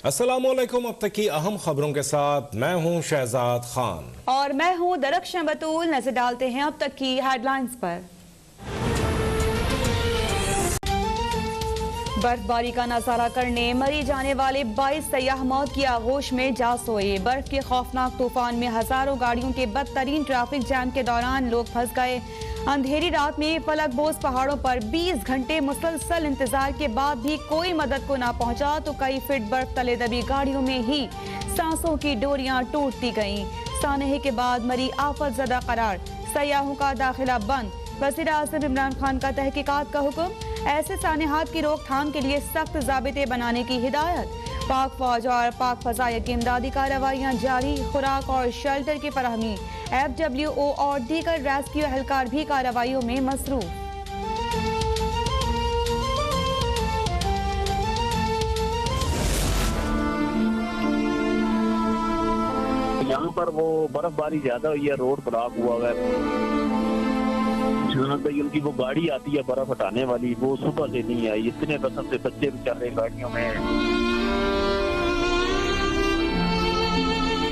अस्सलामुअलैकुम। अब तक की अहम खबरों के साथ मैं हूं शहजाद खान और मैं हूं दरख्शां बतूल। नजर डालते हैं अब तक की हेडलाइंस पर। बर्फबारी का नजारा करने मरी जाने वाले 22 सयाह मौत की आगोश में जा सोए। बर्फ के खौफनाक तूफान में हजारों गाड़ियों के बदतरीन ट्रैफिक जैम के दौरान लोग फंस गए। अंधेरी रात में फलकबोज पहाड़ों पर 20 घंटे मुसलसल इंतजार के बाद भी कोई मदद को ना पहुंचा तो कई फीट बर्फ तले दबी गाड़ियों में ही सांसों की डोरियां टूटती गईं। सानहे के बाद मरी आफत ज़दा करार, सयाहों का दाखिला बंद। वज़ीर आज़म इमरान खान का तहकीकात का हुक्म, ऐसे सानेहात की रोकथाम के लिए सख्त ज़ाबिते बनाने की हिदायत। पाक फौज और पाक फजाइया की इमदादी कार्रवाइयाँ जारी। खुराक और शेल्टर की फराहमी, FWO और दीगर रेस्क्यू एहलकार भी कार्रवाइयों में मसरूफ। यहाँ पर वो बर्फबारी ज्यादा हुई है, रोड ब्लॉक हुआ है। उनकी वो गाड़ी आती है बर्फ हटाने वाली, वो सुबह से नहीं आई। इतने कसम से बच्चे बेचारे गाड़ियों में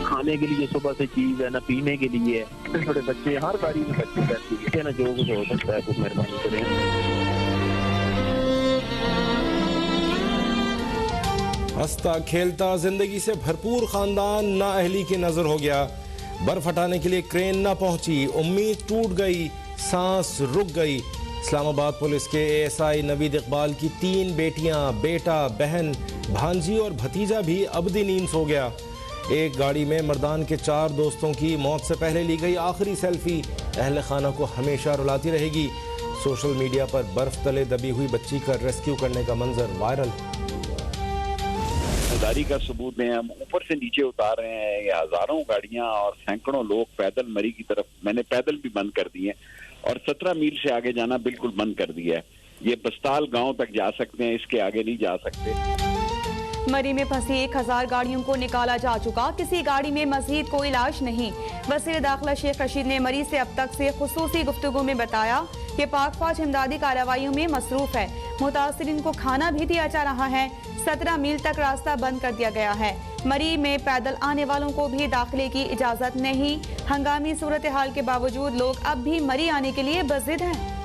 खाने के लिए सुबह से चीज है ना, पीने के लिए। छोटे छोटे बच्चे, हर गाड़ी में बच्चे बैठते हैं ना। जो कुछ हो सकता है कुछ मेहरबानी करें। हंसता खेलता जिंदगी से भरपूर खानदान नाअहली की नजर हो गया। बर्फ हटाने के लिए क्रेन न पहुंची, उम्मीद टूट गई, सांस रुक गई। इस्लामाबाद पुलिस के ASI नवीद इकबाल की 3 बेटियां, बेटा, बहन, भांजी और भतीजा भी अबदी नींद सो गया। एक गाड़ी में मर्दान के 4 दोस्तों की मौत से पहले ली गई आखिरी सेल्फी अहले खाना को हमेशा रुलाती रहेगी। सोशल मीडिया पर बर्फ तले दबी हुई बच्ची का रेस्क्यू करने का मंजर वायरल। गाड़ी का सबूत है, हम ऊपर से नीचे उतार रहे हैं। ये हजारों गाड़ियां और सैकड़ों लोग पैदल मरी की तरफ, मैंने पैदल भी बंद कर दिए और 17 मील से आगे जाना बिल्कुल बंद कर दिया है। ये बस्ताल गांव तक जा सकते हैं, इसके आगे नहीं जा सकते। मरी में फंसी 1000 गाड़ियों को निकाला जा चुका, किसी गाड़ी में मजीद कोई लाश नहीं। वज़ीर दाखिला शेख रशीद ने मरी से अब तक से खुसूसी गुफ्तगू में बताया कि पाक फौज इमदादी कार्रवाइयों में मसरूफ है। मुतासिरीन को खाना भी दिया जा रहा है। 17 मील तक रास्ता बंद कर दिया गया है। मरी में पैदल आने वालों को भी दाखिले की इजाजत नहीं। हंगामी सूरत हाल के बावजूद लोग अब भी मरी आने के लिए बज़िद हैं।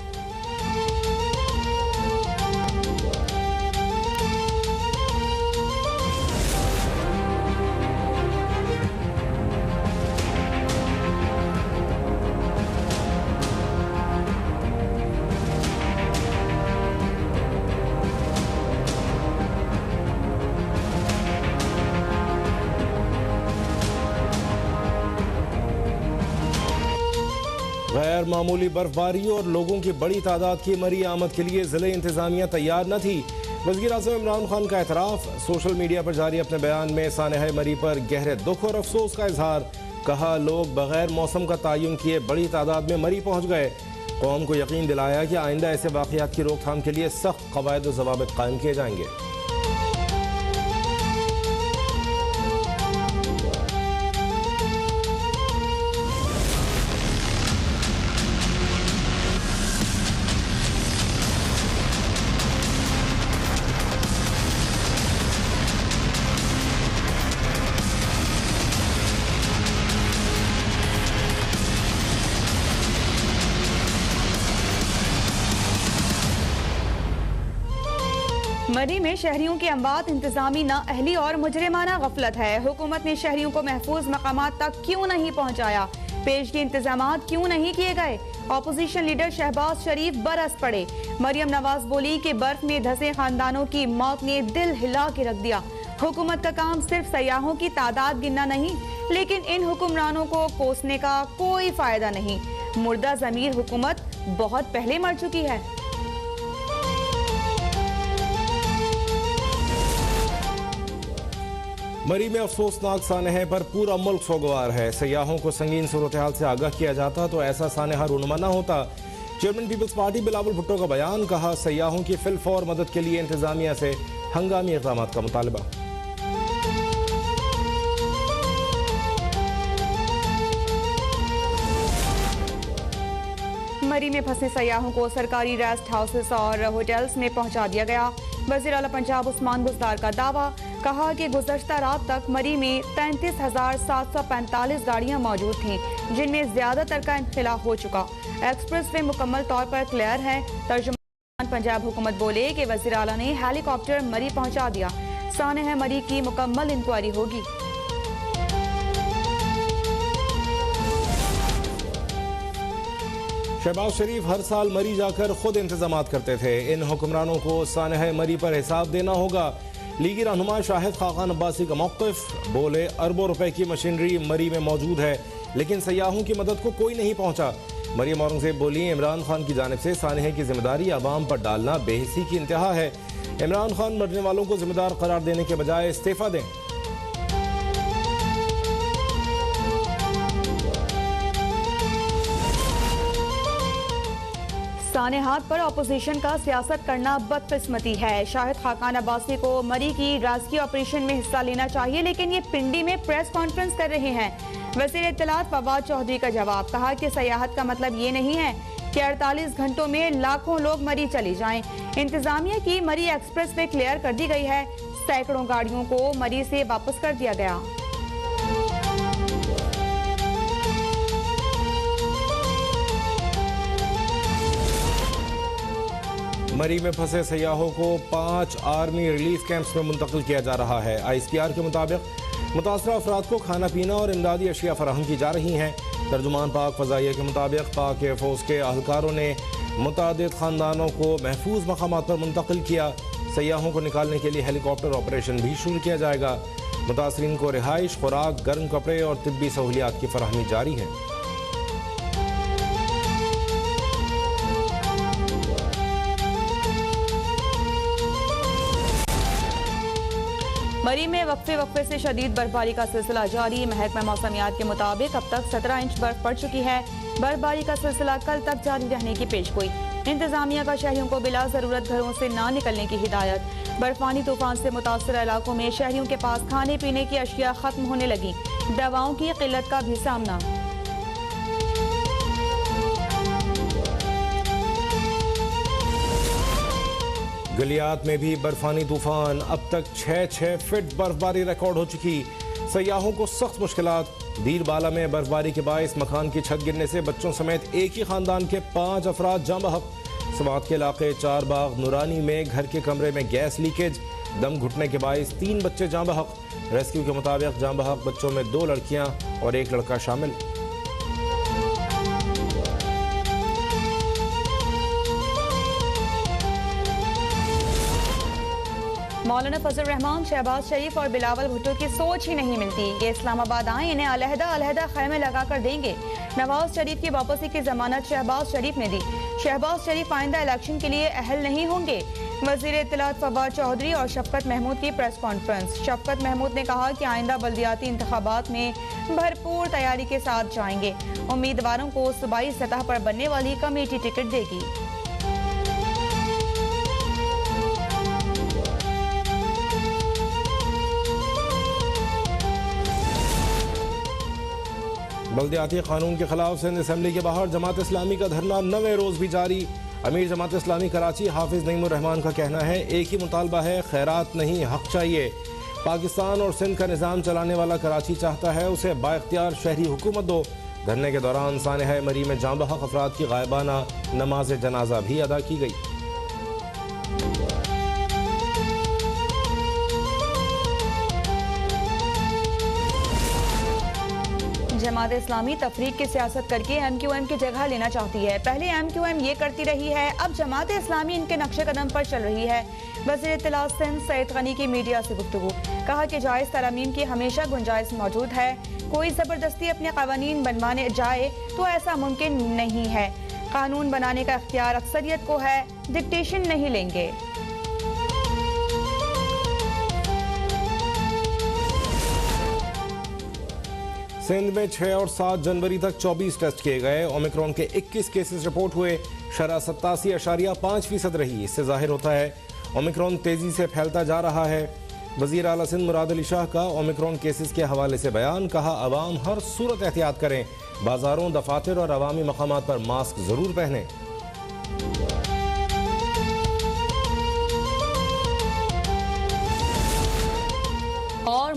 गैर मामूली बर्फबारी और लोगों की बड़ी तादाद की मरी आमद के लिए ज़िले इंतजामिया तैयार न थी। वज़ीर आज़म इमरान खान का एतराफ़। सोशल मीडिया पर जारी अपने बयान में सानहे मरी पर गहरे दुख और अफसोस का इजहार। कहा, लोग बगैर मौसम का तयन किए बड़ी तादाद में मरी पहुँच गए। कौम को यकीन दिलाया कि आइंदा ऐसे वाक़यात की रोकथाम के लिए सख्त क़वायद व ज़वाबित कायम किए जाएंगे। मरी में शहरियों की अमवात इंतजामी नाअहली और मुजरिमाना गफलत है। हुकूमत ने शहरियों को महफूज मकामात तक क्यों नहीं पहुँचाया? पेशगी इंतजामात क्यों नहीं किए गए? अपोजिशन लीडर शहबाज शरीफ बरस पड़े। मरियम नवाज बोली कि बर्फ में धंसे खानदानों की मौत ने दिल हिला के रख दिया। हुकूमत का काम सिर्फ सयाहों की तादाद गिनना नहीं, लेकिन इन हुक्मरानों को कोसने का कोई फायदा नहीं। मुर्दा जमीर हुकूमत बहुत पहले मर चुकी है। मरी में अफसोसनाक सानहे पर पूरा मुल्क सोगवार है। सयाहों को संगीन सूरत हाल से आगाह किया जाता तो ऐसा सानहा रूनुमा न होता। Chairman People's Party Bilawal Bhutto का बयान। कहा, सयाहों की फिलफौर मदद के लिए इंतजामिया से हंगामी इक़दामात का मुतालबा। मरी में फंसे सयाहों को सरकारी रेस्ट हाउसेस और होटल्स में पहुंचा दिया गया। वज़ीर आला पंजाब उस्मान बुज़दार का दावा। कहा कि गुज़श्ता रात तक मरी में 33,745 गाड़ियां मौजूद थीं, जिनमें ज्यादातर का इनखिला हो चुका। एक्सप्रेस वे मुकम्मल तौर पर क्लियर है। तर्जुमान पंजाब हुकूमत बोले कि वज़ीर आला ने हेलीकॉप्टर मरी पहुंचा दिया। सानह मरी की मुकम्मल इंक्वायरी होगी। शहबाज शरीफ हर साल मरी जाकर खुद इंतजामात करते थे। इन हुक्मरानों को सानह मरी पर हिसाब देना होगा। लीगी रहनुमा शाहिद खाकान अब्बासी का मौक़िफ़, बोले अरबों रुपए की मशीनरी मरी में मौजूद है, लेकिन सयाहों की मदद को कोई नहीं पहुंचा। मरियम औरंगज़ेब बोली इमरान खान की जानिब से सानहे की जिम्मेदारी अवाम पर डालना बेहिसी की इंतहा है। इमरान खान मरने वालों को जिम्मेदार करार देने के बजाय इस्तीफा दें। सानेहात पर अपोजिशन का सियासत करना बदकिस्मती है। शाहिद खाकान अब्बासी को मरी की राजकीय ऑपरेशन में हिस्सा लेना चाहिए, लेकिन ये पिंडी में प्रेस कॉन्फ्रेंस कर रहे हैं। वज़ीर इत्तलात फवाद चौधरी का जवाब, कहा कि सयाहत का मतलब ये नहीं है कि 48 घंटों में लाखों लोग मरी चली जाएं। इंतजामिया की मरी एक्सप्रेस वे क्लियर कर दी गई है। सैकड़ों गाड़ियों को मरी से वापस कर दिया गया। मरी में फंसे सयाहों को 5 आर्मी रिलीफ कैंप्स में मुंतकिल किया जा रहा है। ICR के मुताबिक मुतासरा अफराद को खाना पीना और इमदादी अशिया फराहम की जा रही हैं। तर्जुमान पाक फ़ज़ाइया के मुताबिक पाक एयर फोर्स के अहलकारों ने मुतादिद ख़ानदानों को महफूज मकामात पर मुंतकिल किया। सयाहों को निकालने के लिए हेलीकॉप्टर ऑपरेशन भी शुरू किया जाएगा। मुतासरीन को रिहाइश, खुराक, गर्म कपड़े और तिब्बी सहूलियात की फराहमी जारी है। मरी में वक्फे से शदीद बर्फबारी का सिलसिला जारी। महकमा मौसमियात के मुताबिक अब तक 17 इंच बर्फ पड़ चुकी है। बर्फबारी का सिलसिला कल तक जारी रहने की पेशगोई। इंतजामिया का शहरियों को बिला जरूरत घरों से ना निकलने की हिदायत। बर्फानी तूफान से मुतासर इलाकों में शहरियों के पास खाने पीने की अशिया खत्म होने लगी। दवाओं की किल्लत का भी सामना। गलियात में भी बर्फानी तूफान, अब तक 6 फीट बर्फबारी रिकॉर्ड हो चुकी। सयाहों को सख्त मुश्किलात। दीरबाला में बर्फबारी के बायस मकान की छत गिरने से बच्चों समेत एक ही खानदान के 5 अफराद जाँ बहक। समात के इलाके 4 बाग नूरानी में घर के कमरे में गैस लीकेज, दम घुटने के बायस 3 बच्चे जाँ बहक। रेस्क्यू के मुताबिक जाँ बहक बच्चों में 2 लड़कियां और 1 लड़का शामिल। मौलाना फजल रहमान, शहबाज शरीफ और बिलावल भुट्टो की सोच ही नहीं मिलती। ये इस्लामाबाद आए, इन्हें अलहदा खैमे लगा कर देंगे। नवाज शरीफ की वापसी की जमानत शहबाज शरीफ ने दी। शहबाज शरीफ आइंदा इलेक्शन के लिए अहल नहीं होंगे। वज़ीर इत्तलात फवाद चौधरी और शफकत महमूद की प्रेस कॉन्फ्रेंस। शफकत महमूद ने कहा कि आइंदा बल्दियाती इंतखाबात में भरपूर तैयारी के साथ जाएंगे। उम्मीदवारों को सूबाई सतह पर बनने वाली कमेटी टिकट देगी। बल्दियाती कानून के खिलाफ सिंध असम्बली के बाहर जमात इस्लामी का धरना 9वें रोज भी जारी। अमीर जमात इस्लामी कराची हाफिज नईमुर रहमान का कहना है, एक ही मुतालबा है, खैरात नहीं हक चाहिए। पाकिस्तान और सिंध का निज़ाम चलाने वाला कराची चाहता है उसे बाइख्तियार शहरी हुकूमत दो। धरने के दौरान सानह मरी में जाँ बहक अफराद की गायबाना नमाज जनाजा भी अदा की गई। जमात इस्लामी तफरीक की सियासत करके MQM की जगह लेना चाहती है। पहले MQM ये करती रही है, अब जमात इस्लामी इनके नक्शे कदम पर चल रही है। वज़ीर इत्तलात सिंध सईद गनी की मीडिया से गुफ्तगू, कहा कि जायज़ तरमीम की हमेशा गुंजाइश मौजूद है। कोई ज़बरदस्ती अपने कवानीन बनवाने जाए तो ऐसा मुमकिन नहीं है। कानून बनाने का इख्तियार अक्सरियत को है, डिक्टेशन नहीं लेंगे। सिंध में 6 और 7 जनवरी तक 24 टेस्ट किए गए। ओमिक्रॉन के 21 केसेस रिपोर्ट हुए। शरह 87.5% रही। इससे जाहिर होता है ओमिक्रॉन तेजी से फैलता जा रहा है। वज़ीर आला सिंध मुराद अली शाह का ओमिक्रॉन केसेस के हवाले से बयान, कहा अवाम हर सूरत एहतियात करें, बाजारों, दफातर और अवामी मकामात पर मास्क जरूर पहनें।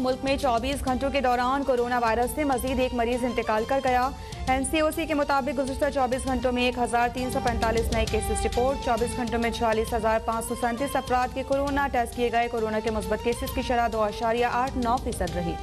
मुल्क में 24 घंटों के दौरान कोरोना वायरस से मजीद एक मरीज इंतकाल कर गया। NCOC के मुताबिक गुज़िश्ता 24 घंटों में 1345 नए केसेस रिपोर्ट। 24 घंटों में 46,537 अफराद के कोरोना टेस्ट किए गए। कोरोना के मुस्बत केसेस की शरह 2.89% रही।